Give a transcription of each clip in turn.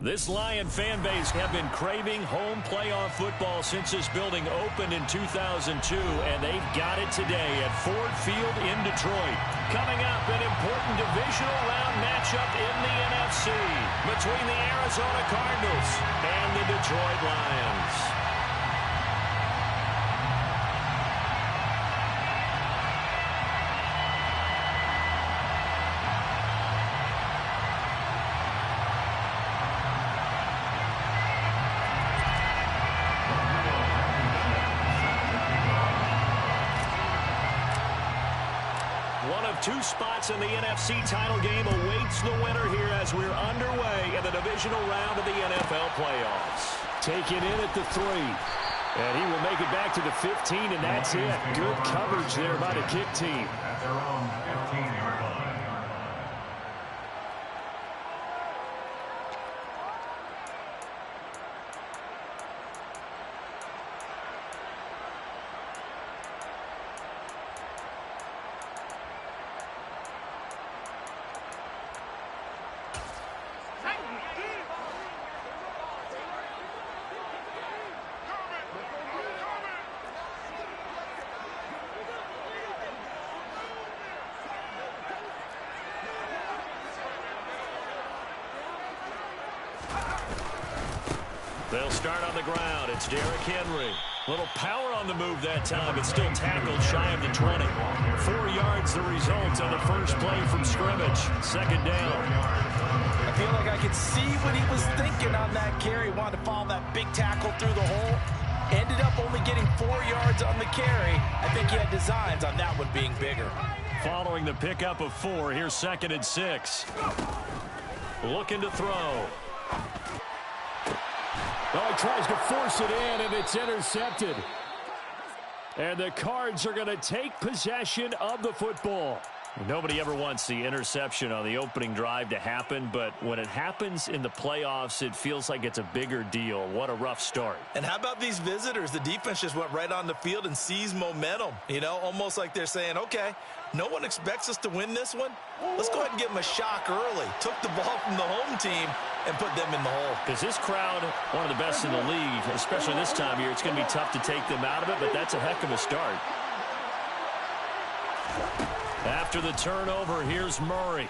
This Lion fan base have been craving home playoff football since this building opened in 2002, and they've got it today at Ford Field in Detroit. Coming up, an important divisional round matchup in the NFC between the Arizona Cardinals and the Detroit Lions. Two spots in the NFC title game awaits the winner here as we're underway in the divisional round of the NFL playoffs. Taken in at the 3. And he will make it back to the 15, and that's it. Good coverage there by the kick team. At their own 15-yard line. They'll start on the ground. It's Derrick Henry. Little power on the move that time, but still tackled shy of the 20. 4 yards the result on the first play from scrimmage. Second down. I feel like I could see what he was thinking on that carry. Wanted to follow that big tackle through the hole. Ended up only getting 4 yards on the carry. I think he had designs on that one being bigger. Following the pickup of 4, here's 2nd and 6. Looking to throw. Oh, he tries to force it in, and it's intercepted. And the Cards are going to take possession of the football. Nobody ever wants the interception on the opening drive to happen, but when it happens in the playoffs, it feels like it's a bigger deal. What a rough start. And how about these visitors? The defense just went right on the field and seized momentum. You know, almost like they're saying, okay, no one expects us to win this one. Let's go ahead and give them a shock early. Took the ball from the home team and put them in the hole. Because this crowd, one of the best in the league, especially this time of year, it's going to be tough to take them out of it, but that's a heck of a start. After the turnover, here's Murray.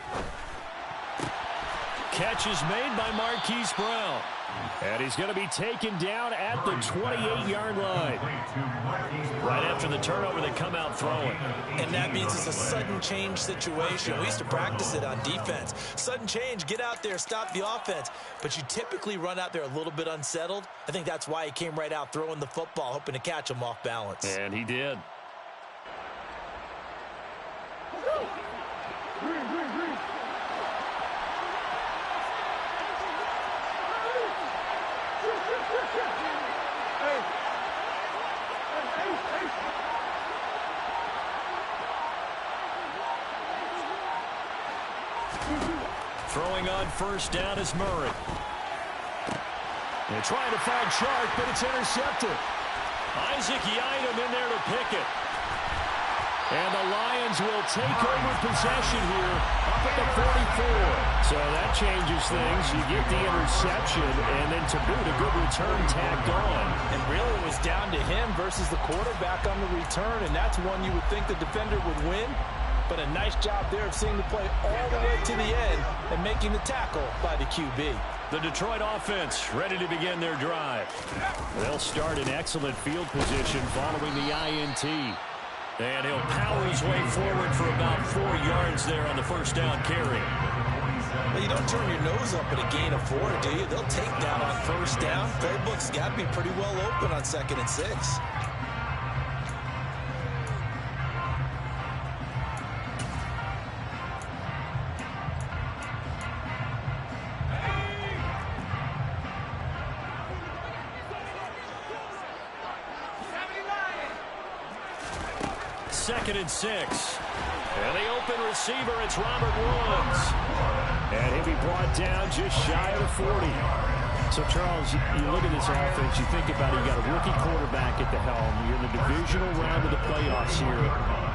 Catch is made by Marquise Brown. And he's going to be taken down at the 28-yard line. Right after the turnover, they come out throwing. And that means it's a sudden change situation. We used to practice it on defense. Sudden change, get out there, stop the offense. But you typically run out there a little bit unsettled. I think that's why he came right out throwing the football, hoping to catch him off balance. And he did. Throwing on first down is Murray. They're trying to find Chark, but it's intercepted. Isaac Yiadom in there to pick it. And the Lions will take over possession here up at the 44. So that changes things. You get the interception, and then to boot, a good return tacked on. And really it was down to him versus the quarterback on the return, and that's one you would think the defender would win. But a nice job there of seeing the play all the way to the end and making the tackle by the QB. The Detroit offense ready to begin their drive. They'll start in excellent field position following the INT. And he'll power his way forward for about 4 yards there on the first down carry. Well, you don't turn your nose up at a gain of 4, do you? They'll take down on first down. Playbook's got to be pretty well open on 2nd and 6. Second and 6. And the open receiver, it's Robert Woods. And he'll be brought down just shy of the 40. So, Charles, you look at this offense, you think about it, you got a rookie quarterback at the helm. You're in the divisional round of the playoffs here.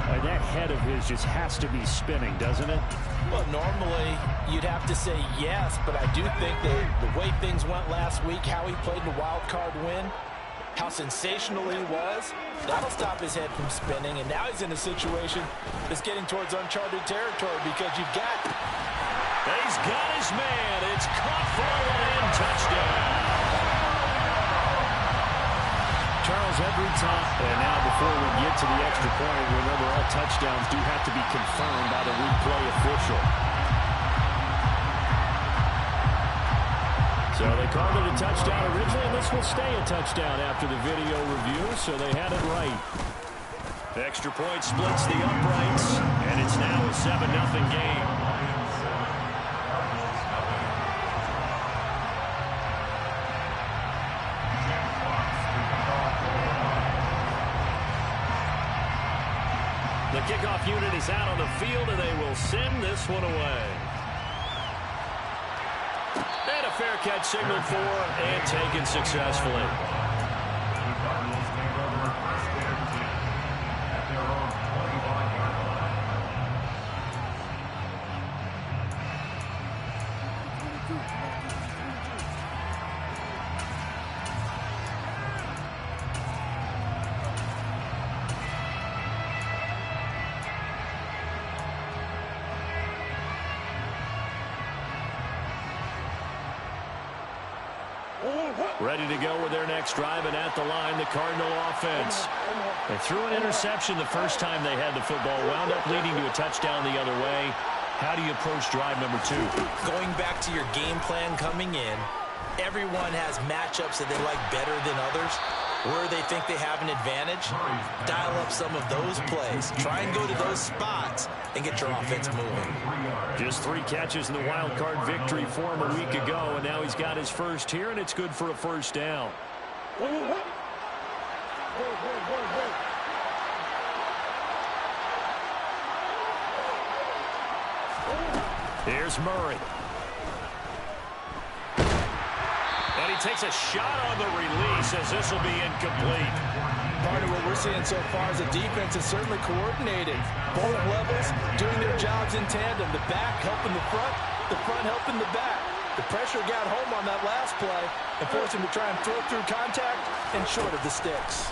That head of his just has to be spinning, doesn't it? Well, normally you'd have to say yes, but I do think that the way things went last week, how he played in the wild card win, how sensational he was, that'll stop his head from spinning. And now he's in a situation that's getting towards uncharted territory because you've got... He's got his man. It's caught for a Lion touchdown. Charles, every time, and now before we get to the extra point, remember all touchdowns do have to be confirmed by the replay official. So they called it a touchdown originally, and this will stay a touchdown after the video review, so they had it right. The extra point splits the uprights, and it's now a 7-0 game. The kickoff unit is out on the field, and they will send this one away. And a fair catch signaled for and taken successfully. Ready to go with their next drive, and at the line, the Cardinal offense. They threw an interception the first time they had the football, wound up leading to a touchdown the other way. How do you approach drive number 2? Going back to your game plan coming in, everyone has matchups that they like better than others. Where they think they have an advantage, dial up some of those plays. Try and go to those spots and get your offense moving. Just 3 catches in the wild card victory for him a week ago, and now he's got his first here, and it's good for a first down. Here's Murray. And he takes a shot on the release as this will be incomplete. Part of what we're seeing so far is the defense is certainly coordinated. Both levels doing their jobs in tandem. The back helping the front helping the back. The pressure got home on that last play and forced him to try and throw through contact and short of the sticks.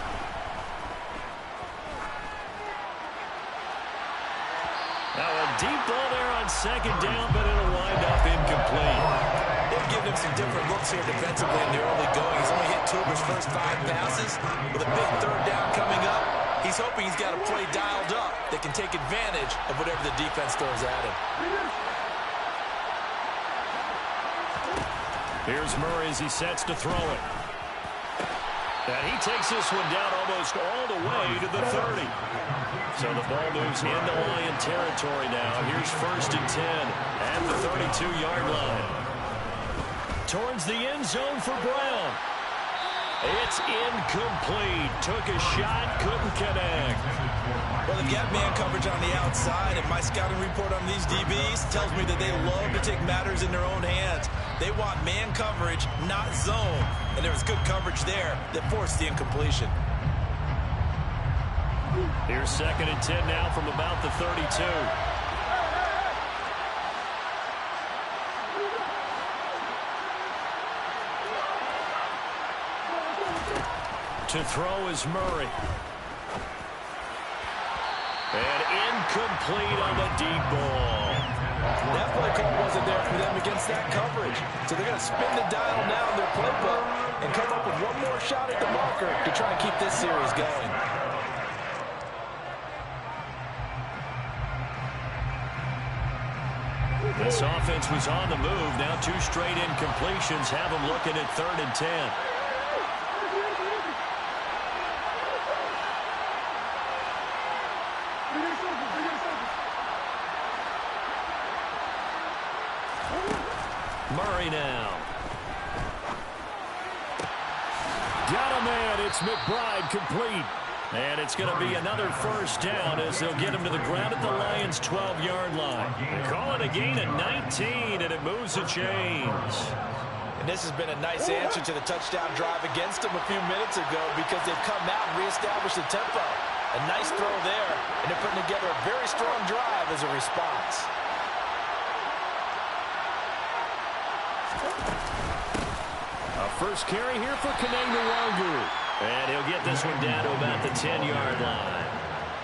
Now a deep ball there on second down, but it'll wind up incomplete. They've given him some different looks here defensively in the early going. He's only hit 2 of his first 5 passes. With a big third down coming up, he's hoping he's got a play dialed up that can take advantage of whatever the defense throws at him. Here's Murray as he sets to throw it. And he takes this one down almost all the way to the 30. So the ball moves into Lion territory now. Here's 1st and 10 at the 32-yard line. Towards the end zone for Brown. It's incomplete. Took a shot, couldn't connect. Well, they've got man coverage on the outside, and my scouting report on these DBs tells me that they love to take matters in their own hands. They want man coverage, not zone. And there was good coverage there that forced the incompletion. Here's 2nd and 10 now from about the 32. To throw is Murray. And incomplete on the deep ball. That play call wasn't there for them against that coverage. So they're going to spin the dial now in their playbook and come up with one more shot at the marker to try and keep this series going. This offense was on the move. Now 2 straight incompletions have them looking at 3rd and 10. Murray now. Got a man. It's McBride complete. And it's going to be another first down as they'll get him to the ground at the Lions' 12-yard line. They call it a gain of 19, and it moves the chains. And this has been a nice answer to the touchdown drive against them a few minutes ago because they've come out and reestablished the tempo. A nice throw there, and they're putting together a very strong drive as a response. A first carry here for Kaneng. And he'll get this one down to about the 10-yard line.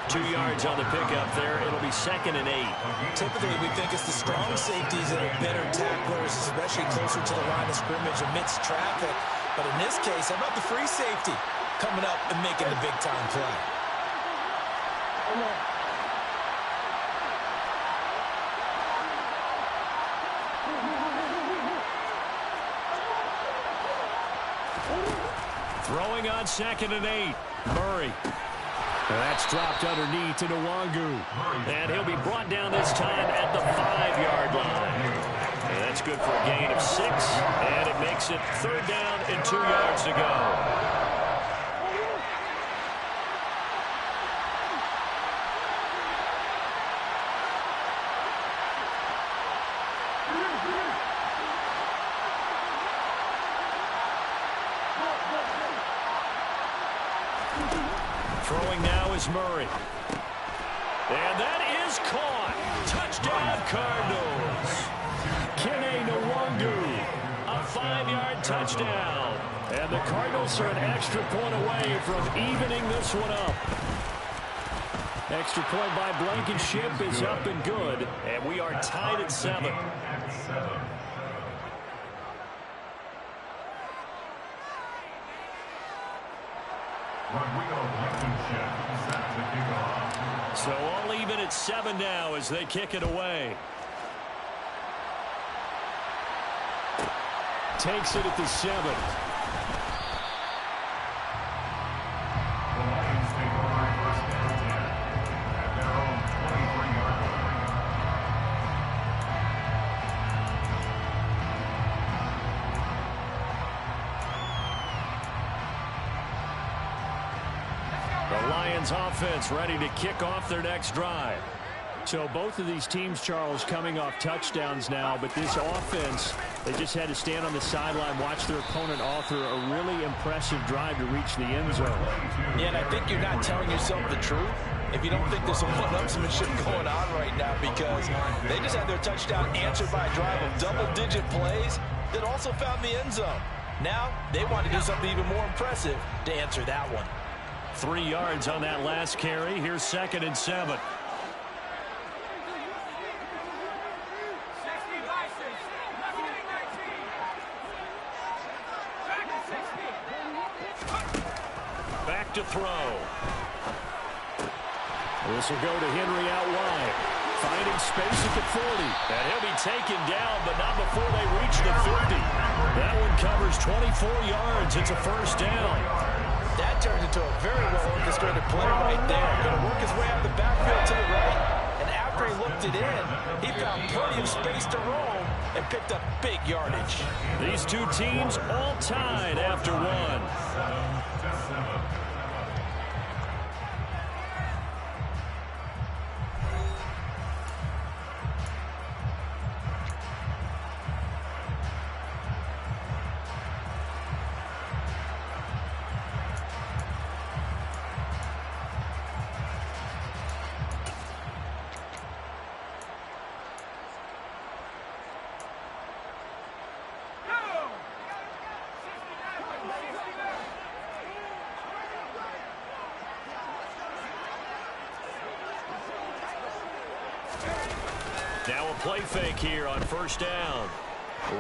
2 yards on the pickup there. It'll be 2nd and 8. Typically, we think it's the strong safeties that are better tacklers, especially closer to the line of scrimmage amidst traffic. But in this case, how about the free safety coming up and making the big-time play? Throwing on 2nd and 8. Murray. That's dropped underneath to Nwangu. And he'll be brought down this time at the 5-yard line. And that's good for a gain of 6. And it makes it 3rd down and 2 yards to go. Throwing now is Murray. And that is caught. Touchdown, Cardinals. Kene Nwangu. A 5-yard touchdown. And the Cardinals are an extra point away from evening this one up. Extra point by Blankenship is up and good. And we are tied at 7. So all even at 7 now as they kick it away. Takes it at the 7. The Lions take over first down 10 at their own 23-yard line. The Lions offense ready to kick off their next drive. So both of these teams, Charles, coming off touchdowns now, but this offense, they just had to stand on the sideline, watch their opponent author a really impressive drive to reach the end zone. Yeah, and I think you're not telling yourself the truth if you don't think there's some one-upsmanship going on right now, because they just had their touchdown answered by a drive of double-digit plays that also found the end zone. Now they want to do something even more impressive to answer that one. 3 yards on that last carry. Here's 2nd and 7. Back to throw. This will go to Henry out wide. Finding space at the 40. And he'll be taken down, but not before they reach the 50. That one covers 24 yards. It's a first down. That turned into a very well-orchestrated play right there. Going to work his way out of the backfield to the right. And after he looked it in, he found plenty of space to roam and picked up big yardage. These two teams all tied after one. Now a play fake here on first down.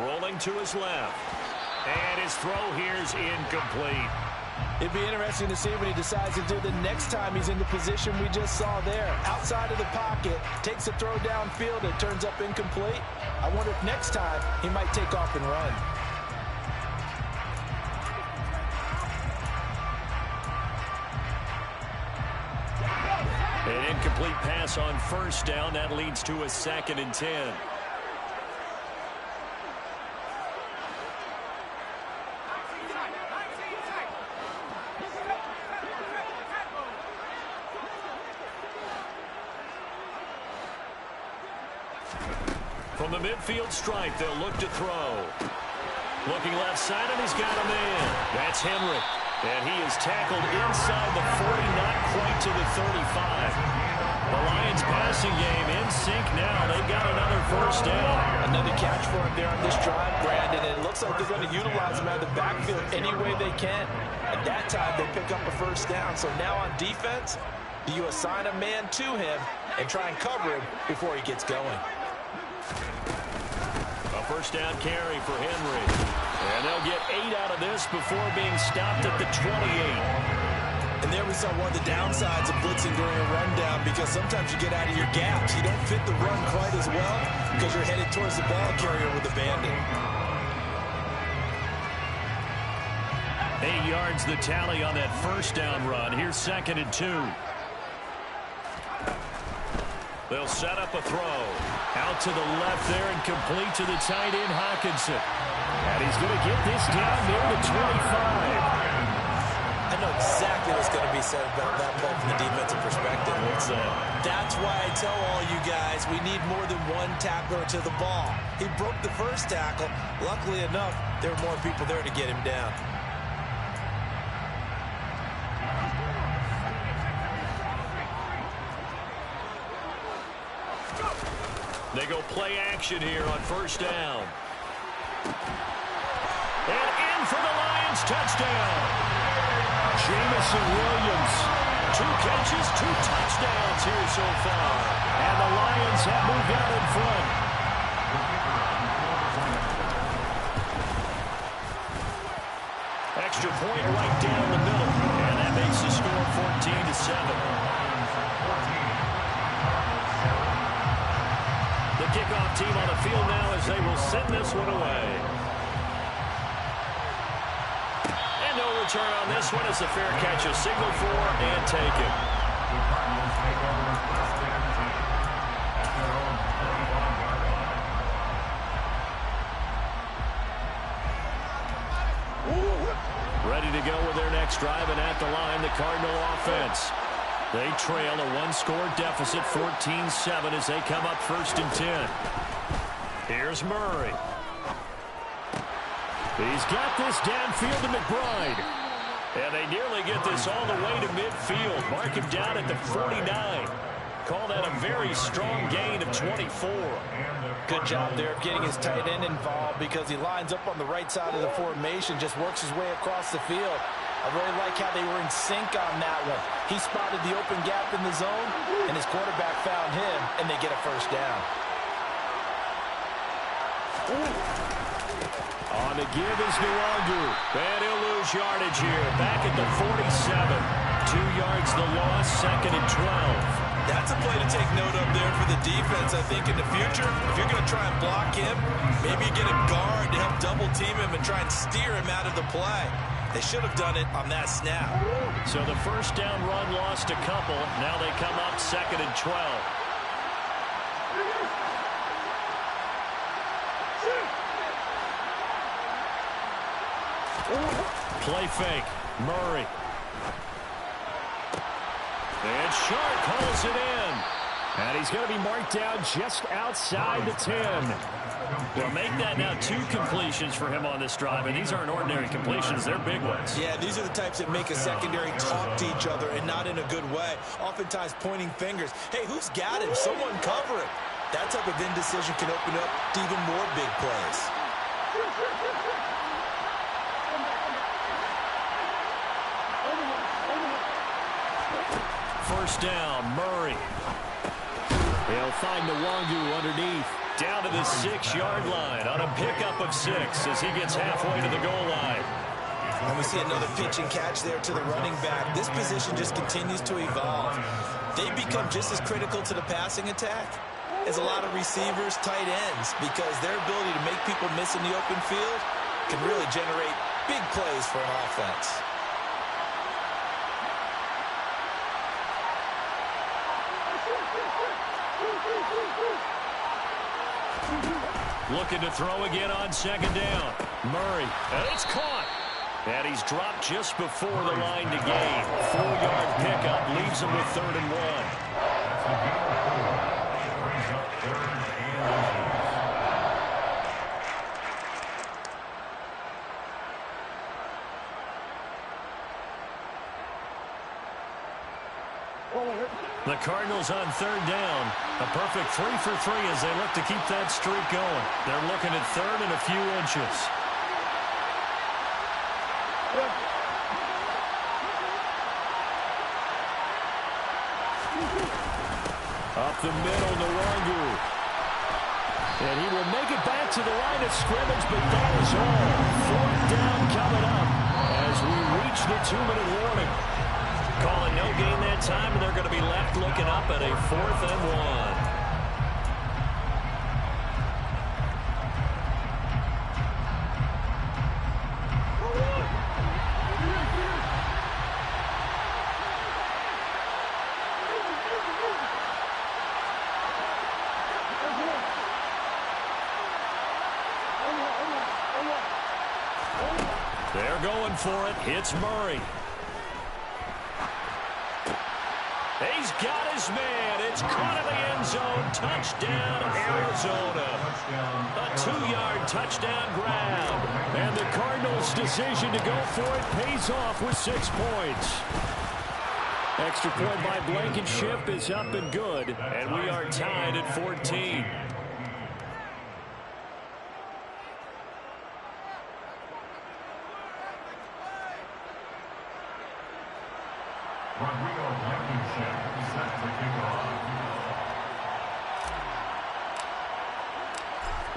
Rolling to his left. And his throw here's incomplete. It'd be interesting to see what he decides to do the next time he's in the position we just saw there. Outside of the pocket, takes a throw downfield, it turns up incomplete. I wonder if next time he might take off and run. An incomplete pass on first down. That leads to a 2nd and 10. From the midfield stripe, they'll look to throw. Looking left side, and he's got a man. That's Henry. And he is tackled inside the 40, not quite to the 35. The Lions passing game in sync now. They've got another first down. Another catch for him there on this drive, Brandon, and it looks like they're going to utilize him out of the backfield any way they can. At that time, they pick up a first down. So now on defense, do you assign a man to him and try and cover him before he gets going? A first down carry for Henry. And they'll get 8 out of this before being stopped at the 28. And there we saw one of the downsides of blitzing during a rundown, because sometimes you get out of your gaps. You don't fit the run quite as well because you're headed towards the ball carrier with the bandit. 8 yards the tally on that first down run. Here's 2nd and 2. They'll set up a throw. Out to the left there and complete to the tight end, Hockenson. And he's going to get this down near the 25. I know exactly what's going to be said about that ball from the defensive perspective. That's why I tell all you guys we need more than one tackler to the ball. He broke the first tackle. Luckily enough, there were more people there to get him down. They go play action here on first down. And in for the Lions, touchdown. Jamison Williams. 2 catches, 2 touchdowns here so far. And the Lions have moved out in front. Extra point right down the middle. And that makes the score 14-7. The kickoff team on the field now as they will send this one away. And no return on this one as the fair catch is signaled for and taken. Ready to go with their next drive, and at the line, the Cardinal offense. They trail a 1-score deficit, 14-7, as they come up 1st and 10. Here's Murray. He's got this downfield to McBride. And they nearly get this all the way to midfield. Mark him down at the 49. Call that a very strong gain of 24. Good job there of getting his tight end involved, because he lines up on the right side of the formation, just works his way across the field. I really like how they were in sync on that one. He spotted the open gap in the zone, and his quarterback found him, and they get a first down. On the give is Nwangu. And he'll lose yardage here. Back at the 47. 2 yards the loss, 2nd and 12. That's a play to take note of there for the defense, I think, in the future. If you're going to try and block him, maybe you get a guard to help double-team him and try and steer him out of the play. They should have done it on that snap. So the first down run lost a couple. Now they come up 2nd and 12. Play fake. Murray. And Sharp pulls it in. And he's going to be marked down just outside the 10. Well, make that now 2 completions for him on this drive, and these aren't ordinary completions. They're big ones. Yeah, these are the types that make a secondary talk to each other, and not in a good way. Oftentimes pointing fingers. Hey, who's got him? Someone cover him. That type of indecision can open up to even more big plays. First down, Murray. They'll find Nwangu underneath. Down to the 6-yard line on a pickup of 6 as he gets halfway to the goal line. And we see another pitch and catch there to the running back. This position just continues to evolve. They become just as critical to the passing attack as a lot of receivers, tight ends, because their ability to make people miss in the open field can really generate big plays for an offense. Looking to throw again on 2nd down. Murray, and it's caught. And he's dropped just before the line to gain. 4-yard pickup leaves him with 3rd and 1. The Cardinals on third down. A perfect 3 for 3 as they look to keep that streak going. They're looking at third and a few inches. Up the middle, Nwangu. And he will make it back to the line of scrimmage, but that is all. Fourth down coming up as we reach the 2-minute warning. Calling no gain that time, and they're going to be left looking up at a 4th and 1. They're going for it. It's Murray. He's got his man. It's caught in the end zone. Touchdown, Arizona. A 2-yard touchdown grab. And the Cardinals' decision to go for it pays off with 6 points. Extra point by Blankenship is up and good. And we are tied at 14.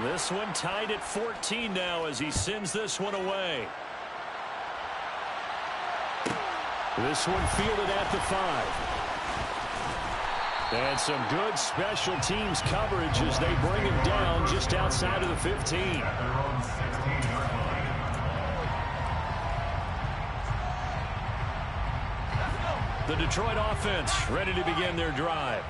This one tied at 14 now as he sends this one away. This one fielded at the 5. And some good special teams coverage as they bring him down just outside of the 15. The Detroit offense ready to begin their drive.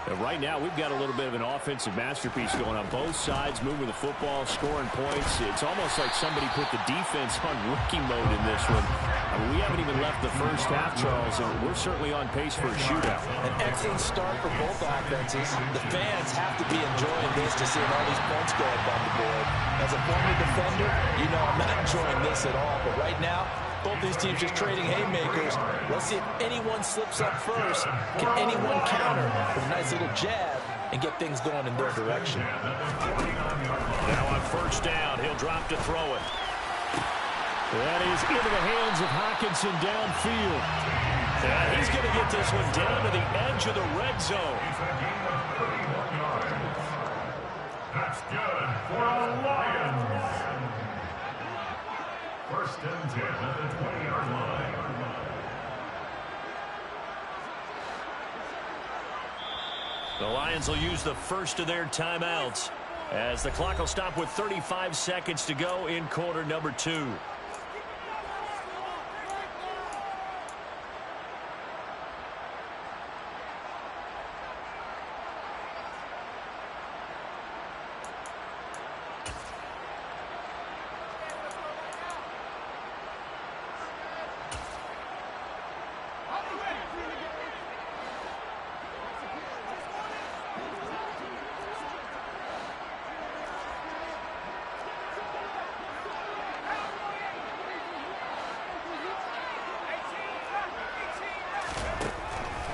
And right now, we've got a little bit of an offensive masterpiece going on both sides, moving the football, scoring points. It's almost like somebody put the defense on rookie mode in this one. I mean, we haven't even left the first half, Charles, and we're certainly on pace for a shootout. An excellent start for both offenses. The fans have to be enjoying this to see all these points go up on the board. As a former defender, you know I'm not enjoying this at all. But right now, both these teams just trading haymakers. Let's see if anyone slips up first. Can anyone counter with a nice little jab and get things going in their direction? Now on first down, he'll drop to throw it. That is into the hands of Hockenson downfield. And he's going to get this one down to the edge of the red zone. That's good for the Lions. First and 10 at the 20-yard line. The Lions will use the first of their timeouts as the clock will stop with 35 seconds to go in quarter number 2.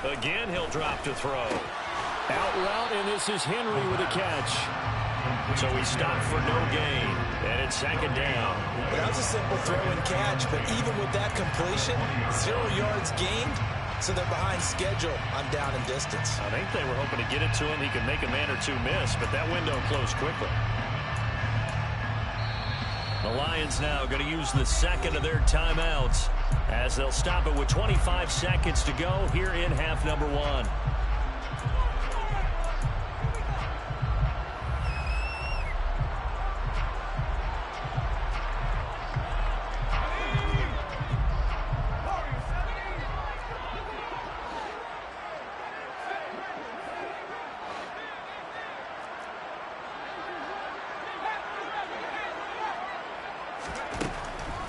Again, he'll drop to throw. Out route, and this is Henry with a catch. So he stopped for no gain, and it's second down. That was a simple throw and catch, but even with that completion, 0 yards gained, so they're behind schedule on down and distance. I think they were hoping to get it to him. He could make a man or two miss, but that window closed quickly. The Lions now going to use the second of their timeouts as they'll stop it with 25 seconds to go here in half number 1.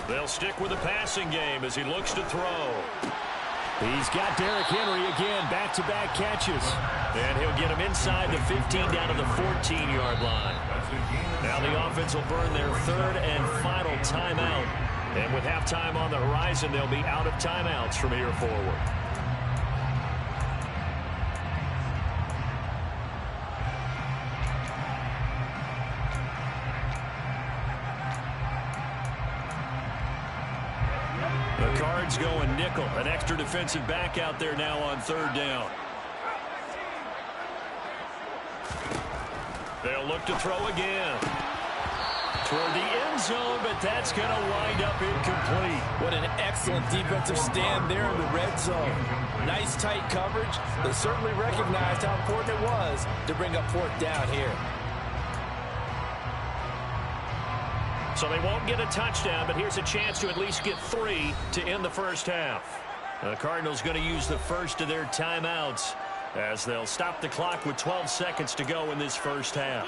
They'll stick with the passing game as he looks to throw. He's got Derrick Henry again, back-to-back catches. And he'll get him inside the 15 down to the 14-yard line. Now the offense will burn their third and final timeout. And with halftime on the horizon, they'll be out of timeouts from here forward. Cards going nickel. An extra defensive back out there now on third down. They'll look to throw again. Toward the end zone, but that's going to wind up incomplete. What an excellent defensive stand there in the red zone. Nice tight coverage. They certainly recognized how important it was to bring up fourth down here. So they won't get a touchdown, but here's a chance to at least get 3 to end the first half. The Cardinals going to use the first of their timeouts as they'll stop the clock with 12 seconds to go in this first half.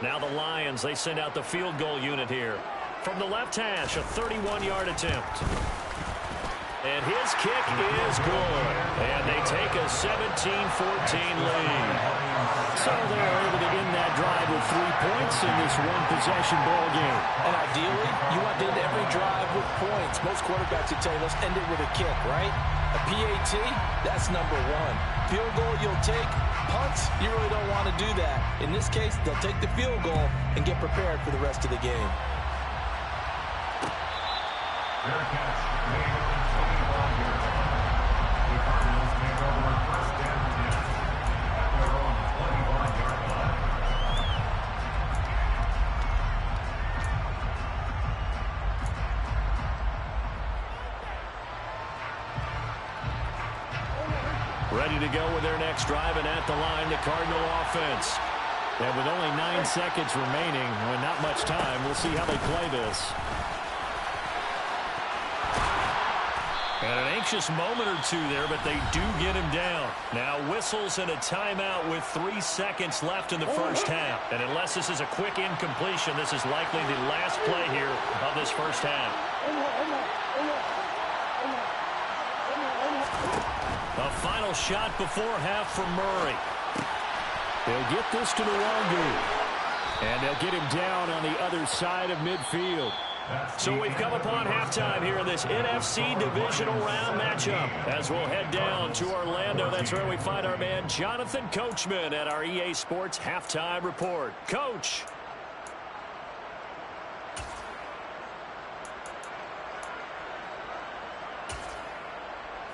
Now the Lions, they send out the field goal unit here. From the left hash, a 31-yard attempt. And his kick is good. And they take a 17-14 lead. So they're able to end that drive with 3 points in this one-possession ball game. And ideally, you want to end every drive with points. Most quarterbacks would tell you, let's end it with a kick, right? A PAT, that's number 1. Field goal you'll take. Punts, you really don't want to do that. In this case, they'll take the field goal and get prepared for the rest of the game. Fair catch. Made over 21 yards. The Cardinals take over first and 10 at their own 21-yard line. Ready to go with their next drive, and at the line, the Cardinal offense. And with only 9 seconds remaining, and not much time, we'll see how they play this. And an anxious moment or two there, but they do get him down. Now whistles and a timeout with 3 seconds left in the first half. And unless this is a quick incompletion, this is likely the last play here of this first half. A final shot before half from Murray. They'll get this to Nwangu. And they'll get him down on the other side of midfield. So we've come upon halftime here in this NFC divisional round matchup. As we'll head down to Orlando, that's where we find our man Jonathan Coachman at our EA Sports Halftime Report. Coach.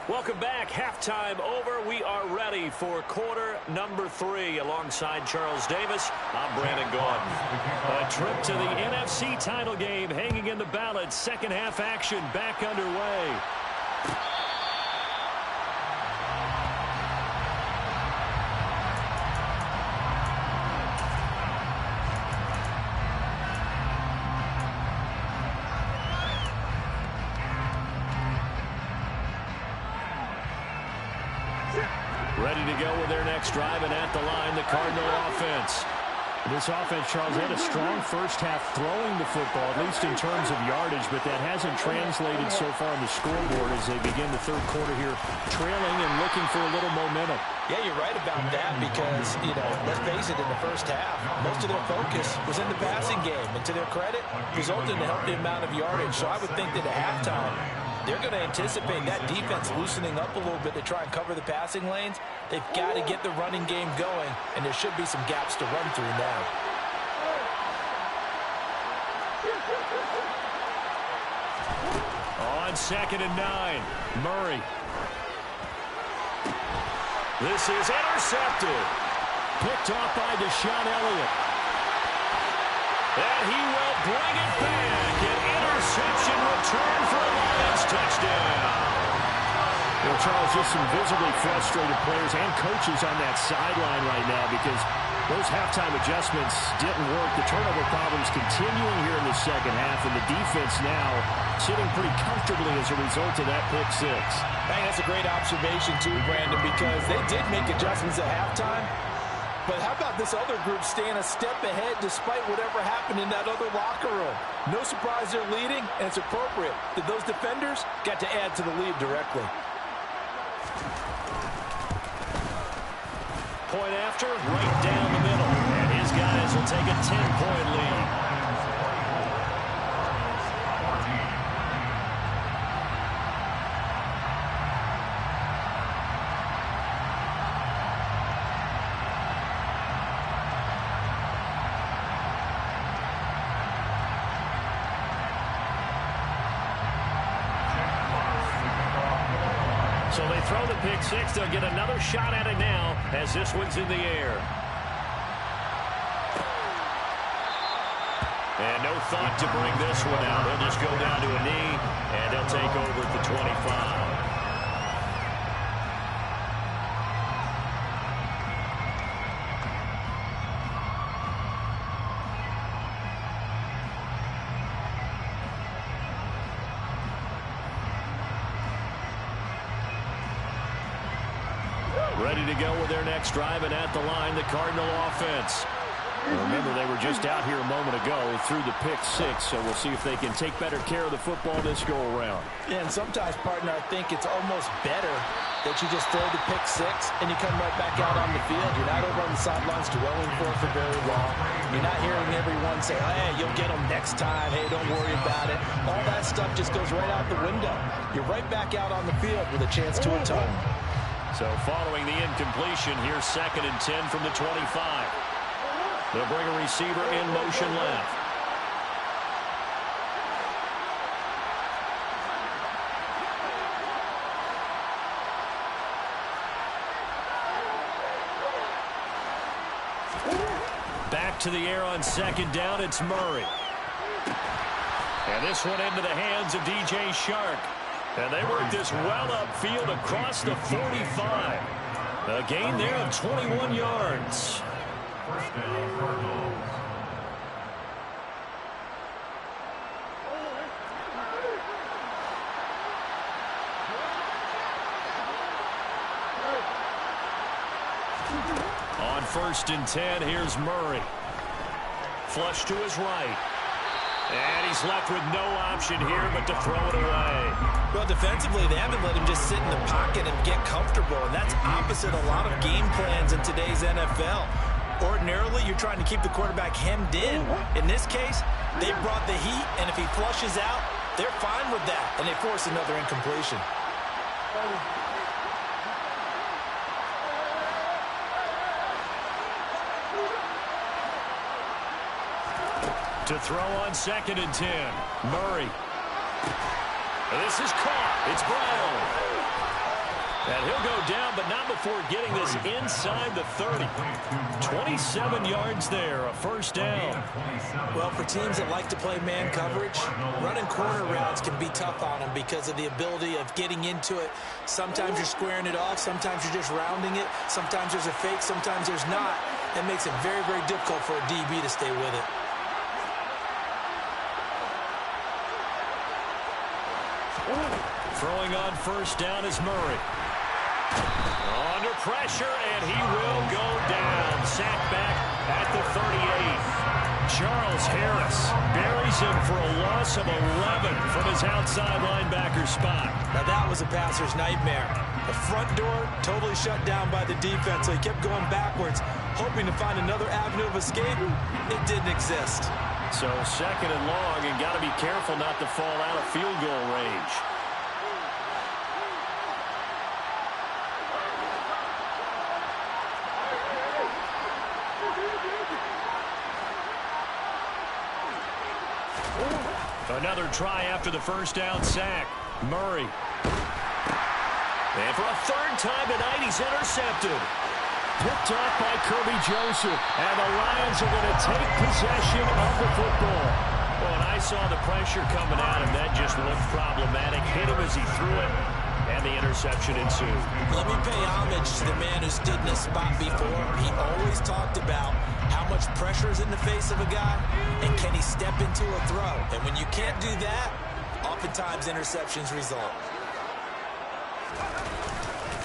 Welcome back. Halftime over. We are ready for quarter number 3. Alongside Charles Davis, I'm Brandon Gordon. A trip to the NFC title game hanging in the balance. Second half action back underway. Ready to go with their next drive, and at the line, the Cardinal offense. This offense, Charles, had a strong first half throwing the football, at least in terms of yardage, but that hasn't translated so far on the scoreboard as they begin the third quarter here, trailing and looking for a little momentum. Yeah, you're right about that because, let's face it, in the first half, most of their focus was in the passing game. And to their credit, resulted in a healthy amount of yardage. So I would think that at halftime, they're going to anticipate that defense loosening up a little bit to try and cover the passing lanes. They've got to get the running game going, and there should be some gaps to run through now. On 2nd and 9, Murray. This is intercepted. Picked off by Deshaun Elliott. And he will bring it back. An interception return for a Lions touchdown. Well, Charles, just some visibly frustrated players and coaches on that sideline right now because those halftime adjustments didn't work. The turnover problems continuing here in the second half, and the defense now sitting pretty comfortably as a result of that pick 6. I think that's a great observation, too, Brandon, because they did make adjustments at halftime. But how about this other group staying a step ahead despite whatever happened in that other locker room? No surprise they're leading, and it's appropriate that those defenders got to add to the lead directly. Point after, right down the middle. And his guys will take a 10-point lead. throw the pick six. They'll get another shot at it now as this one's in the air. And no thought to bring this one out. He'll just go down to a knee, and he'll take over at the 25. Ready to go with their next drive, and at the line, the Cardinal offense. Remember, they were just out here a moment ago through the pick six, so we'll see if they can take better care of the football this go-around. Yeah, and sometimes, partner, I think it's almost better that you just throw the pick six and you come right back out on the field. You're not over on the sidelines dwelling for very long. You're not hearing everyone say, hey, you'll get them next time. Hey, don't worry about it. All that stuff just goes right out the window. You're right back out on the field with a chance to atone. So following the incompletion, here's 2nd and 10 from the 25. They'll bring a receiver in motion left. Back to the air on 2nd down, it's Murray. And this one into the hands of DJ Shark. And they work this well upfield across the 45. A gain there of 21 yards. First down, Cardinals. On 1st and 10, here's Murray. Flush to his right. And he's left with no option here but to throw it away. Well, defensively, they haven't let him just sit in the pocket and get comfortable, and that's opposite a lot of game plans in today's NFL. Ordinarily, you're trying to keep the quarterback hemmed in. In this case, they brought the heat, and if he flushes out, they're fine with that, and they force another incompletion. To throw on 2nd and 10. Murray. This is caught. It's Brown. And he'll go down, but not before getting this inside the 30. 27 yards there, a 1st down. Well, for teams that like to play man coverage, running corner routes can be tough on them because of the ability of getting into it. Sometimes you're squaring it off. Sometimes you're just rounding it. Sometimes there's a fake. Sometimes there's not. It makes it very, very difficult for a DB to stay with it. Throwing on 1st down is Murray. Under pressure, and he will go down. Sacked back at the 38. Charles Harris buries him for a loss of 11 from his outside linebacker spot. Now that was a passer's nightmare. The front door totally shut down by the defense, so he kept going backwards, hoping to find another avenue of escape. It didn't exist. So 2nd and long, and got to be careful not to fall out of field goal range. Another try after the 1st down sack. Murray. And for a 3rd time tonight, he's intercepted. Picked off by Kirby Joseph. And the Lions are going to take possession of the football. Well, and I saw the pressure coming at him. That just looked problematic. Hit him as he threw it. And the interception ensued. Let me pay homage to the man who stood in this spot before. He always talked about how much pressure is in the face of a guy, and can he step into a throw? And when you can't do that, oftentimes interceptions result.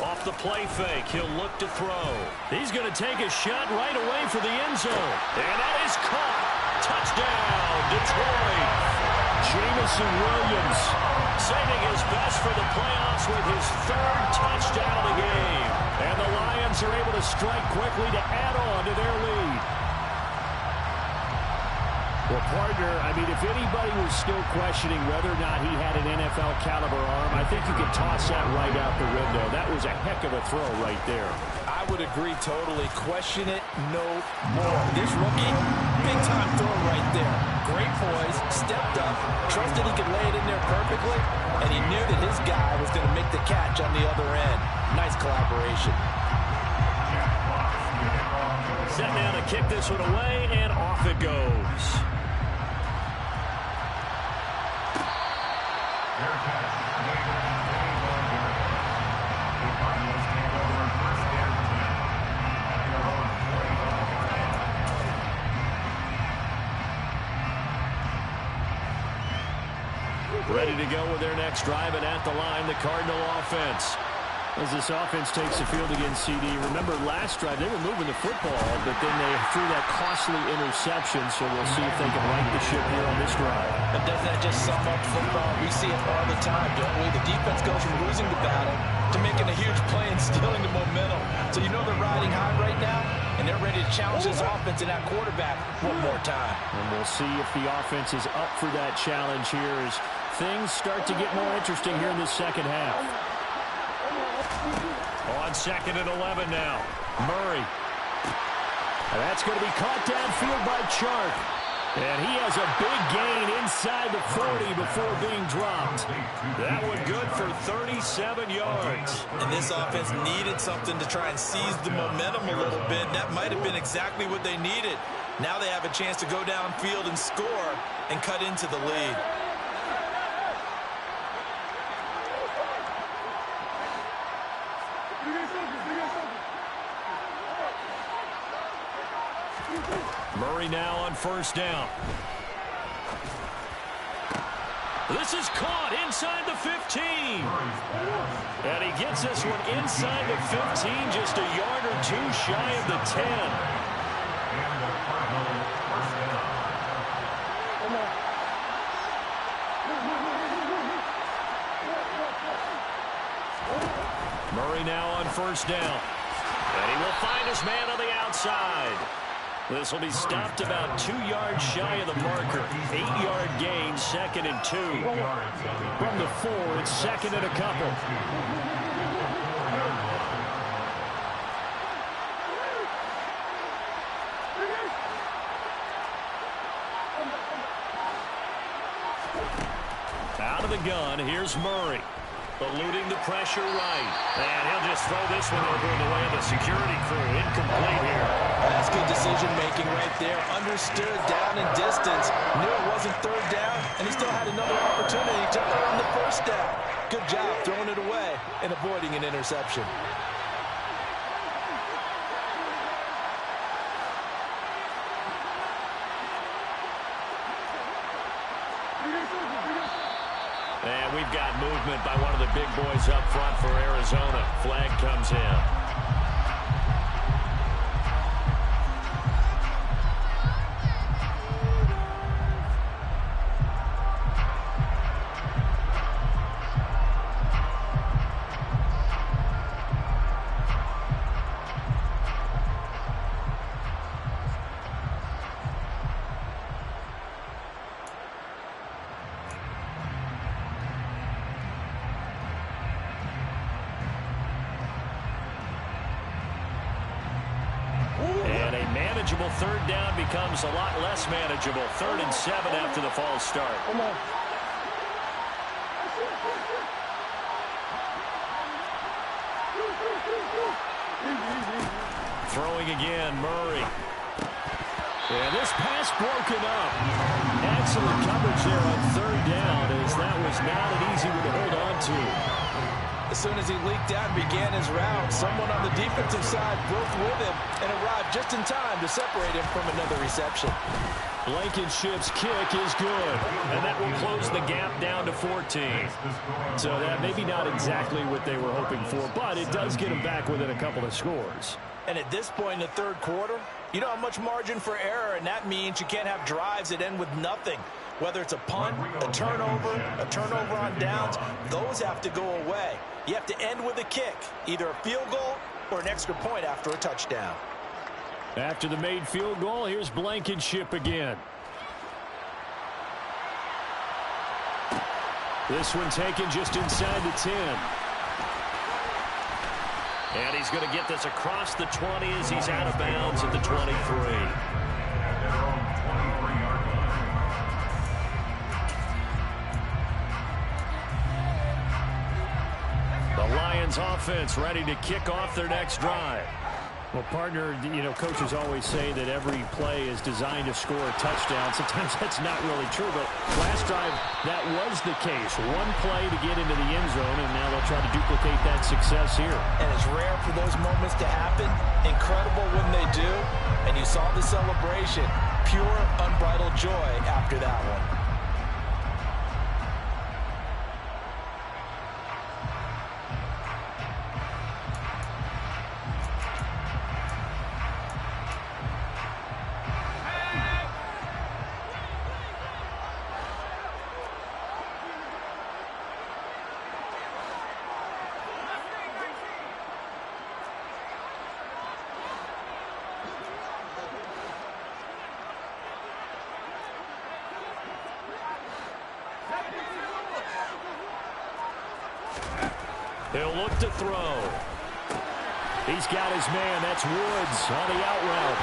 Off the play fake, he'll look to throw. He's going to take a shot right away for the end zone. And that is caught. Touchdown, Detroit. Jamison Williams saving his best for the playoffs with his 3rd touchdown of the game. And the Lions are able to strike quickly to add on to their lead. Well, partner, I mean, if anybody was still questioning whether or not he had an NFL caliber arm, I think you can toss that right out the window. That was a heck of a throw right there. I would would agree totally. Question it no more. This rookie, big-time throw right there. Great poise, stepped up, trusted he could lay it in there perfectly, and he knew that his guy was going to make the catch on the other end. Nice collaboration. Set now to kick this one away, and off it goes. Ready to go with their next drive, and at the line, the Cardinal offense. As this offense takes the field against CD, remember last drive they were moving the football, but then they threw that costly interception, so we'll see if they can right the ship here on this drive. But doesn't that just sum up football? We see it all the time, don't we? The defense goes from losing the battle to making a huge play and stealing the momentum. So you know they're riding high right now, and they're ready to challenge this offense and that quarterback one more time. And we'll see if the offense is up for that challenge here as things start to get more interesting here in the second half. On 2nd and 11 now. Murray. And that's going to be caught downfield by Chark. And he has a big gain inside the 40 before being dropped. That one good for 37 yards. And this offense needed something to try and seize the momentum a little bit. That might have been exactly what they needed. Now they have a chance to go downfield and score and cut into the lead. Murray now on 1st down. This is caught inside the 15. And he gets this one inside the 15, just a yard or two shy of the 10. Murray now on 1st down. And he will find his man on the outside. This will be stopped about 2 yards shy of the marker. 8-yard gain, 2nd and 2. From the 4, it's 2nd and a couple. Out of the gun, here's Murray. Eluding the pressure right. And he'll just throw this one over in the way of the security crew. Incomplete here. That's good decision-making right there. Understood down and distance. Knew it wasn't 3rd down, and he still had another opportunity to earn the 1st down. Good job throwing it away and avoiding an interception. And we've got movement by one of the big boys up front for Arizona. Flag comes in. Manageable 3rd down becomes a lot less manageable. 3rd and 7 after the false start. Throwing again, Murray. And this pass broken up. Excellent coverage there on 3rd down, as that was not an easy one to hold on to. As soon as he leaked out and began his route, someone on the defensive side broke with him and arrived just in time to separate him from another reception. Blankenship's kick is good, and that will close the gap down to 14. So that maybe not exactly what they were hoping for, but it does get them back within a couple of scores. And at this point in the 3rd quarter, you don't have much margin for error, and that means you can't have drives that end with nothing. Whether it's a punt, a turnover on downs, those have to go away. You have to end with a kick, either a field goal or an extra point after a touchdown. After the made field goal, here's Blankenship again. This one taken just inside the 10. And he's going to get this across the 20 as he's out of bounds at the 23. At their own 23-yard line. The Lions offense ready to kick off their next drive. Well, partner, you know, coaches always say that every play is designed to score a touchdown. Sometimes that's not really true, but last drive, that was the case. One play to get into the end zone, and now they'll try to duplicate that success here. And it's rare for those moments to happen. Incredible when they do. And you saw the celebration. Pure, unbridled joy after that one. He'll look to throw. He's got his man. That's Woods on the out route.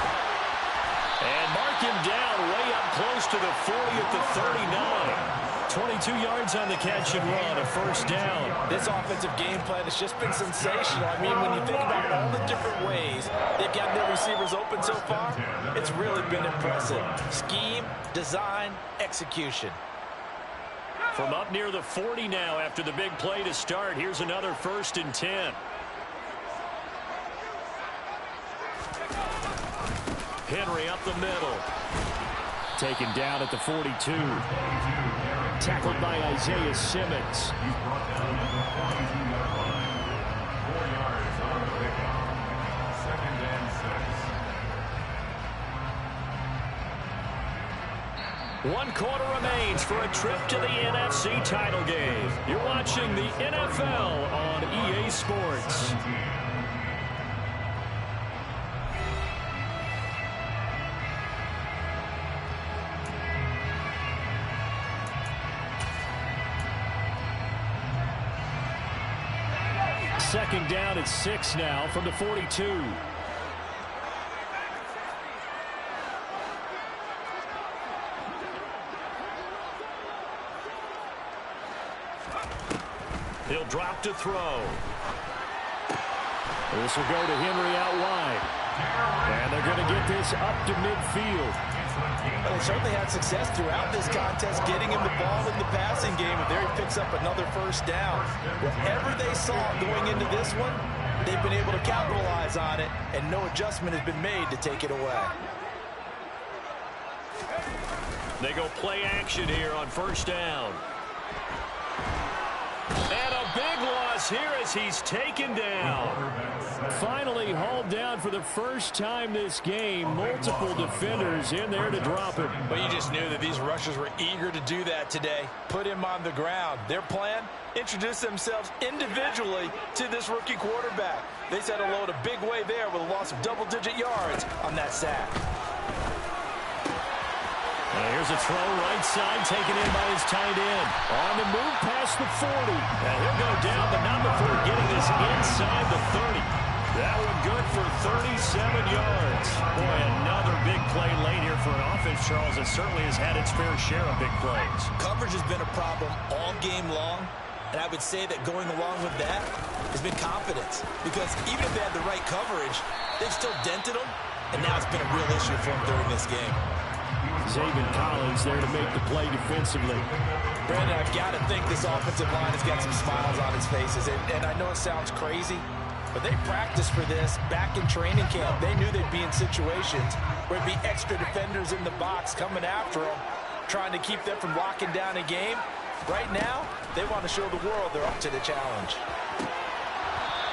And mark him down way up close to the 40 at the 39. 22 yards on the catch and run, a first down. This offensive game plan has just been sensational. I mean, when you think about all the different ways they've got their receivers open so far, it's really been impressive. Scheme, design, execution. From up near the 40 now after the big play to start. Here's another 1st and 10. Henry up the middle. Taken down at the 42. Tackled by Isaiah Simmons. He's brought down at the 42-yard line. 4 yards on the pickup. 2nd and 6. 1 quarter remains for a trip to the NFC title game. You're watching the NFL on EA Sports. Second down at 6 now from the 42. He'll drop to throw. This will go to Henry out wide. And they're going to get this up to midfield. But they certainly had success throughout this contest, getting him the ball in the passing game, and there he picks up another first down. Whatever they saw going into this one, they've been able to capitalize on it, and no adjustment has been made to take it away. They go play action here on first down. And a big loss here as he's taken down. Finally hauled down for the first time this game. Multiple defenders in there to drop him. But you just knew that these rushers were eager to do that today. Put him on the ground. Their plan? Introduce themselves individually to this rookie quarterback. They said hello in a big way there with a loss of double-digit yards on that sack. Here's a throw right side taken in by his tight end. On the move past the 40. And he'll go down, but not before getting this inside the 30. That one good for 37 yards. Boy, another big play late here for an offense, Charles, that certainly has had its fair share of big plays. Coverage has been a problem all game long, and I would say that going along with that has been confidence. Because even if they had the right coverage, they've still dented them, and now it's been a real issue for them during this game. Zayvon Collins there to make the play defensively. Brandon, I've got to think this offensive line has got some smiles on its faces. And I know it sounds crazy, but they practiced for this back in training camp. They knew they'd be in situations where it'd be extra defenders in the box coming after them, trying to keep them from locking down a game. Right now, they want to show the world they're up to the challenge.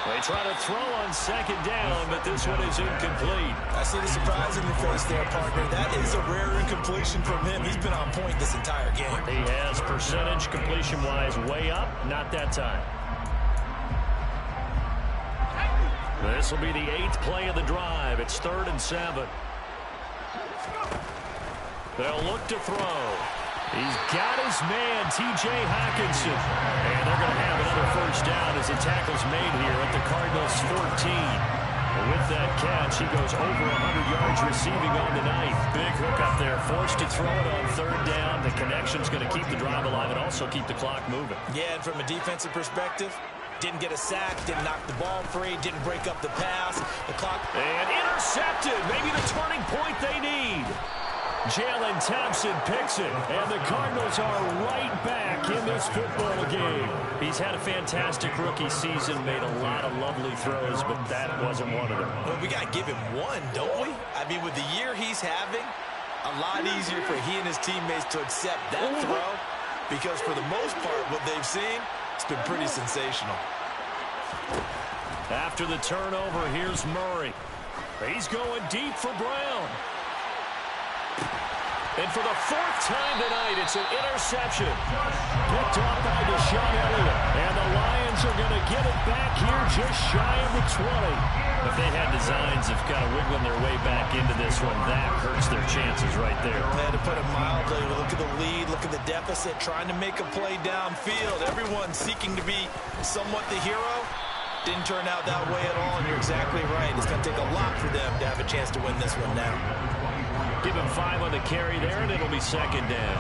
They try to throw on second down, but this one is incomplete. I see the surprise in your face there, partner. That is a rare incompletion from him. He's been on point this entire game. He has percentage completion-wise way up, not that time. This will be the 8th play of the drive. It's 3rd and 7. They'll look to throw. He's got his man, T.J. Hockenson. And they're going to have another a first down as the tackle's made here at the Cardinals' 14. And with that catch, he goes over 100 yards receiving on the night. Big hook up there, forced to throw it on third down. The connection's going to keep the drive alive and also keep the clock moving. Yeah, and from a defensive perspective, didn't get a sack, didn't knock the ball free, didn't break up the pass. The clock. And intercepted. Maybe the turning point they need. Jalen Thompson picks it, and the Cardinals are right back in this football game. He's had a fantastic rookie season, made a lot of lovely throws, but that wasn't one of them. Well, we got to give him one, don't we? I mean, with the year he's having, a lot easier for he and his teammates to accept that throw, because for the most part, what they've seen, it's been pretty sensational. After the turnover, here's Murray. He's going deep for Brown. And for the fourth time tonight, it's an interception. Picked off by Deshaun Elliott. And the Lions are going to get it back here just shy of the 20. If they had designs of kind of wiggling their way back into this one, that hurts their chances right there. To put it mildly, look at the lead, look at the deficit, trying to make a play downfield. Everyone seeking to be somewhat the hero. Didn't turn out that way at all, and you're exactly right. It's going to take a lot for them to have a chance to win this one now. Give him 5 on the carry there, and it'll be second down.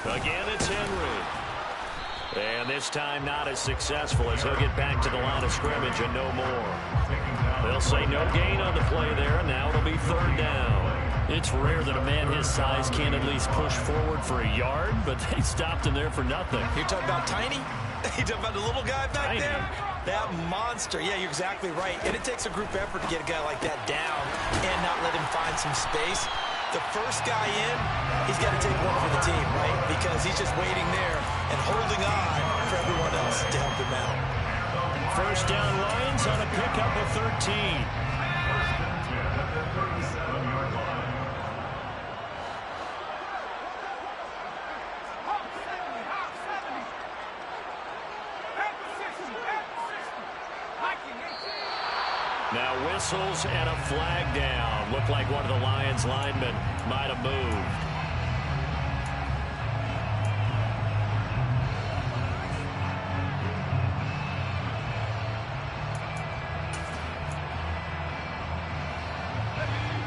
Again, it's Henry. And this time not as successful as he'll get back to the line of scrimmage and no more. They'll say no gain on the play there, and now it'll be third down. It's rare that a man his size can't at least push forward for a yard, but they stopped him there for nothing. You're talking about Tiny? You're talking about the little guy back Tiny. there? That monster. Yeah, you're exactly right. And it takes a group effort to get a guy like that down and not let him find some space. The first guy in, he's got to take one for the team, right? Because he's just waiting there and holding on for everyone else to help him out. First down, Lions on a pickup of 13. Now whistles and a flag down. Looked like one of the Lions linemen might have moved.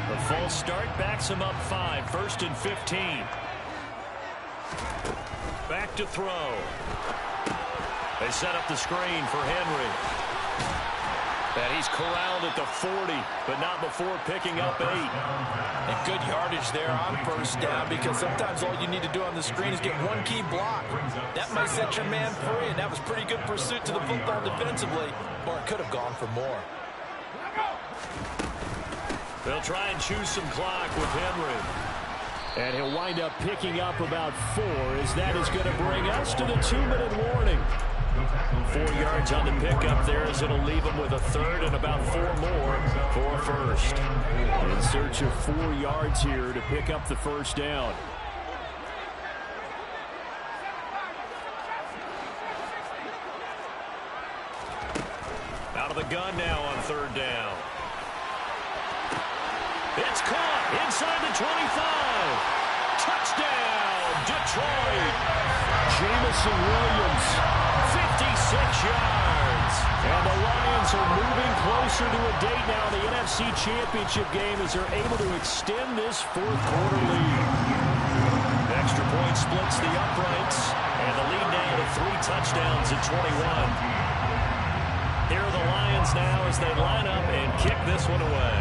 The false start backs him up 5. 1st and 15. Back to throw. They set up the screen for Henry. And he's corralled at the 40, but not before picking up 8. And good yardage there on first down, because sometimes all you need to do on the screen is get one key block. That might set your man free, and that was pretty good pursuit to the football defensively, or it could have gone for more. They'll try and choose some clock with Henry. And he'll wind up picking up about 4, as that is going to bring us to the 2-minute warning. 4 yards on the pickup there, as it'll leave him with a third and about 4 more for a first. In search of 4 yards here to pick up the first down. Out of the gun now on third down. It's caught inside the 25. Touchdown, Detroit. Jamison Williams, 56 yards. And the Lions are moving closer to a date now in the NFC Championship game as they're able to extend this fourth-quarter lead. Extra point splits the uprights, and the lead now to 3 touchdowns at 21. Here are the Lions now as they line up and kick this one away.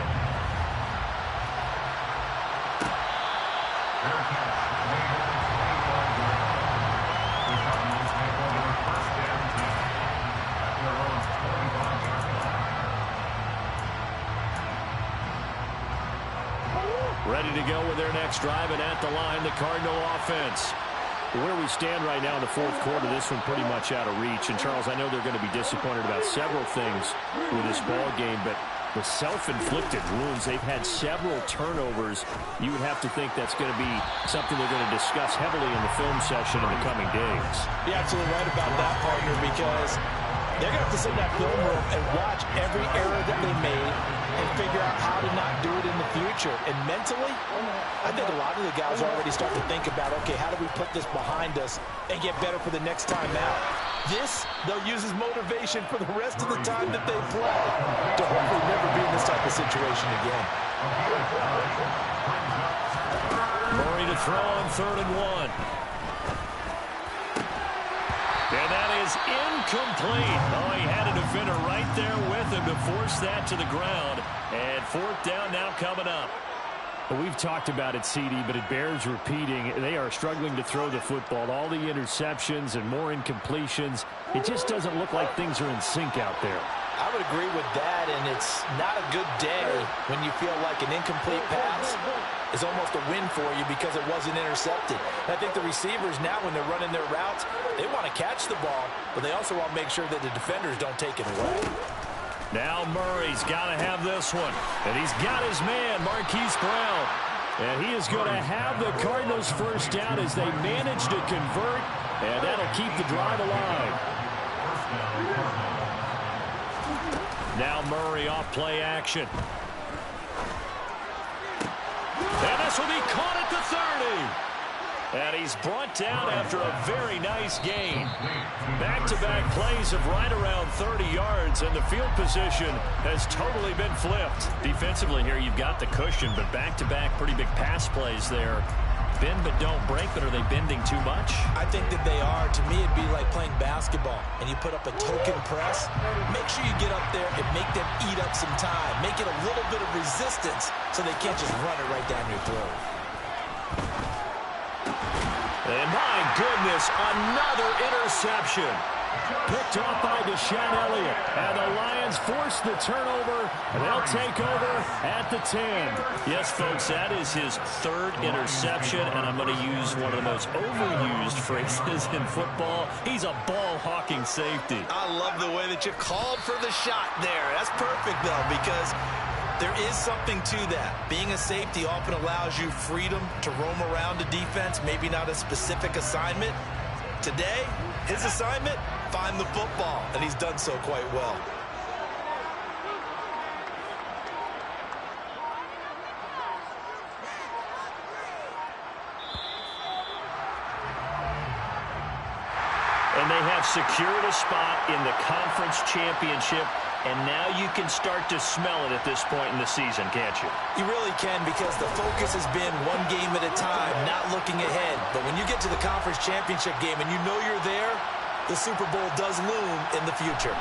Ready to go with their next drive, and at the line, the Cardinal offense. Where we stand right now in the fourth quarter, this one pretty much out of reach. And, Charles, I know they're going to be disappointed about several things with this ball game, but the self-inflicted wounds, they've had several turnovers. You would have to think that's going to be something they're going to discuss heavily in the film session in the coming days. You're absolutely right about that, partner, because They're going to have to sit in that film room and watch every error that they made and figure out how to not do it in the future. And mentally, I think a lot of the guys already start to think about, okay, how do we put this behind us and get better for the next time out? This, they'll use as motivation for the rest of the time that they play to hopefully never be in this type of situation again. Murray to throw on 3rd and 1. And that is incomplete. Oh, he had a defender right there with him to force that to the ground. And 4th down now coming up. Well, we've talked about it, CD, but it bears repeating. They are struggling to throw the football. All the interceptions and more incompletions. It just doesn't look like things are in sync out there. I would agree with that, and it's not a good day when you feel like an incomplete pass is almost a win for you because it wasn't intercepted. And I think the receivers now, when they're running their routes, they want to catch the ball, but they also want to make sure that the defenders don't take it away. Now Murray's got to have this one. And he's got his man, Marquise Brown. And he is going to have the Cardinals first down as they manage to convert. And that'll keep the drive alive. Now Murray off play action. And this will be caught at the 30. And he's brought down after a very nice gain. Back-to-back plays of right around 30 yards, and the field position has totally been flipped. Defensively here, you've got the cushion, but back-to-back pretty big pass plays there. Bend but don't break, but are they bending too much? I think that they are. To me, it'd be like playing basketball, and you put up a token press. Make sure you get up there and make them eat up some time. Make it a little bit of resistance so they can't just run it right down your throat. And my goodness, another interception. Picked off by Deshaun Elliott. And the Lions force the turnover, and they'll take over at the 10. Yes, folks, that is his 3rd interception, and I'm going to use one of the most overused phrases in football. He's a ball-hawking safety. I love the way that you called for the shot there. That's perfect, though, because there is something to that. Being a safety often allows you freedom to roam around the defense, maybe not a specific assignment. Today, his assignment, find the football, and he's done so quite well. And they have secured a spot in the conference championship. And now you can start to smell it at this point in the season, can't you? You really can, because the focus has been one game at a time, not looking ahead. But when you get to the conference championship game and you know you're there, the Super Bowl does loom in the future.